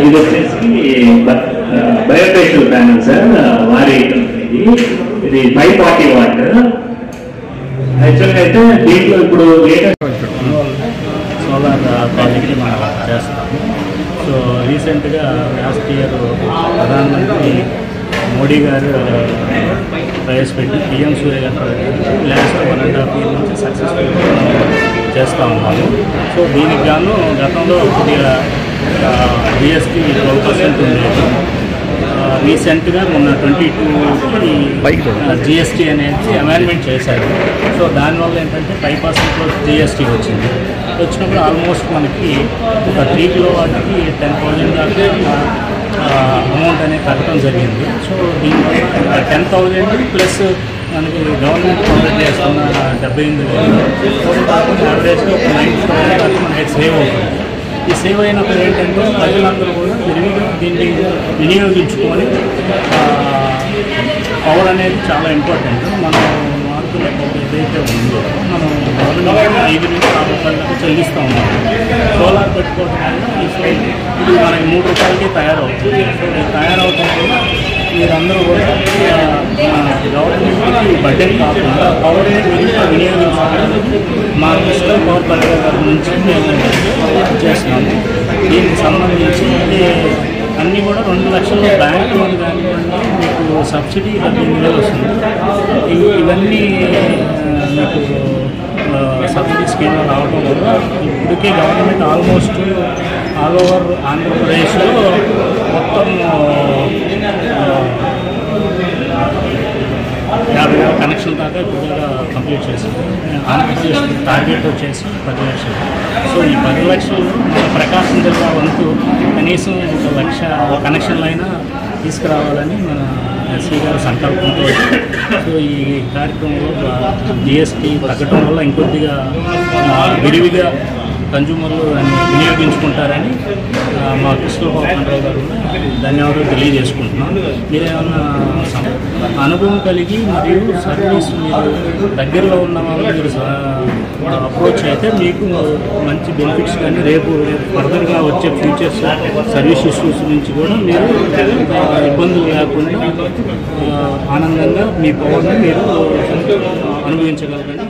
ఇది వచ్చేసి బయోఫేషియల్ panel sir, వారి ఇది 540 వాట్. యాక్చువల్గా అయితే దీంట్లో ఇప్పుడు సోలార్ ప్రాజెక్ట్ మనం చేస్తాము. సో రీసెంట్గా లాస్ట్ ఇయర్ ప్రధానమంత్రి మోడీ గారు ప్రవేశపెట్టి పిఎం సూర్య గారు లాస్ట్ 1.5 year నుంచి సక్సెస్ఫుల్గా చేస్తూ ఉన్నాము. సో దీనికి గాను గతంలో కొద్దిగా జిఎస్టీ 12% ఉండేది. రీసెంట్గా మొన్న 22కి జిఎస్టీ అనేది అమెండ్మెంట్ చేశారు. సో దానివల్ల ఏంటంటే 5% జిఎస్టీ వచ్చింది. వచ్చినప్పుడు ఆల్మోస్ట్ మనకి ఒక 3 కిలోవాట్కి 10,000 దాకా అమౌంట్ అనేది కట్టడం జరిగింది. సో దీనివల్ల 10,000 ప్లస్ మనకి గవర్నమెంట్ ప్రొవైడ్ చేస్తున్న 78,000 కాకుండా యావరేజ్గా ఒక 90,000 దాకా మనకి సేవ్ అవుతుంది. ఈ సేవ్ అయినప్పుడు ఏంటంటే ప్రజలందరూ కూడా విరివిగా దీన్ని వినియోగించుకొని పవర్ అనేది చాలా ఇంపార్టెంట్. మనం మార్కులు ఏదైతే ఉందో మనం గవర్నమెంట్ 5 నుంచి 6 రూపాయలకు చెల్లిస్తూ ఉన్నాం. సోలార్ పెట్టుకోవడం వల్ల ఇది మనకి 3 రూపాయలకి తయారవుతుంది. సో ఇది తయారవడం వల్ల మీరందరూ కూడా గవర్నమెంట్కి బడ్జెట్ కాకుండా పవర్ వినియోగించాలని మా డిజిటల్ పవర్ పరికరాల నుంచి మేము చేస్తున్నాము. దీనికి సంబంధించి అన్నీ కూడా 2 లక్షల బ్యాంక్ లోన్ కానివ్వండి, మీకు సబ్సిడీ 18,000 వస్తుంది. ఇవన్నీ మీకు సబ్సిడీ స్కీమ్లో రావడం వల్ల ఇప్పటికే గవర్నమెంట్ ఆల్మోస్ట్ ఆల్ ఓవర్ ఆంధ్రప్రదేశ్లో మొత్తం 50,000 కనెక్షన్ దాకా ఇప్పుడు కంప్లీట్ చేసింది. ఆంధ్రప్రదేశ్ టార్గెట్ వచ్చేసి 10 లక్షలు. సో ఈ 10 లక్షలు మన ప్రకాశం జిల్లా వంతు కనీసం 1 లక్ష కనెక్షన్లైనా తీసుకురావాలని మన ఎస్సీ గారి సంకల్పంతో సో ఈ కార్యక్రమంలో జిఎస్టీ తగ్గడం వల్ల ఇంకొద్దిగా విరివిగా కన్జ్యూమర్లు దాన్ని వినియోగించుకుంటారని మా క్రిస్టల్ పవర్ కంట్రోల్ గారు ధన్యవాదాలు తెలియజేసుకుంటున్నాం. మీరేమన్నా అనుభవం కలిగి మరియు సర్వీస్ మీరు దగ్గరలో ఉన్న వాళ్ళు మీరు అప్రోచ్ అయితే మీకు మంచి బెనిఫిట్స్ కానీ రేపు ఫర్దర్గా వచ్చే ఫ్యూచర్స్ సర్వీస్ ఇష్యూస్ నుంచి కూడా మీరు ఇబ్బందులు లేకుండా ఆనందంగా మీ పవర్ని మీరు అనుభవించగలరని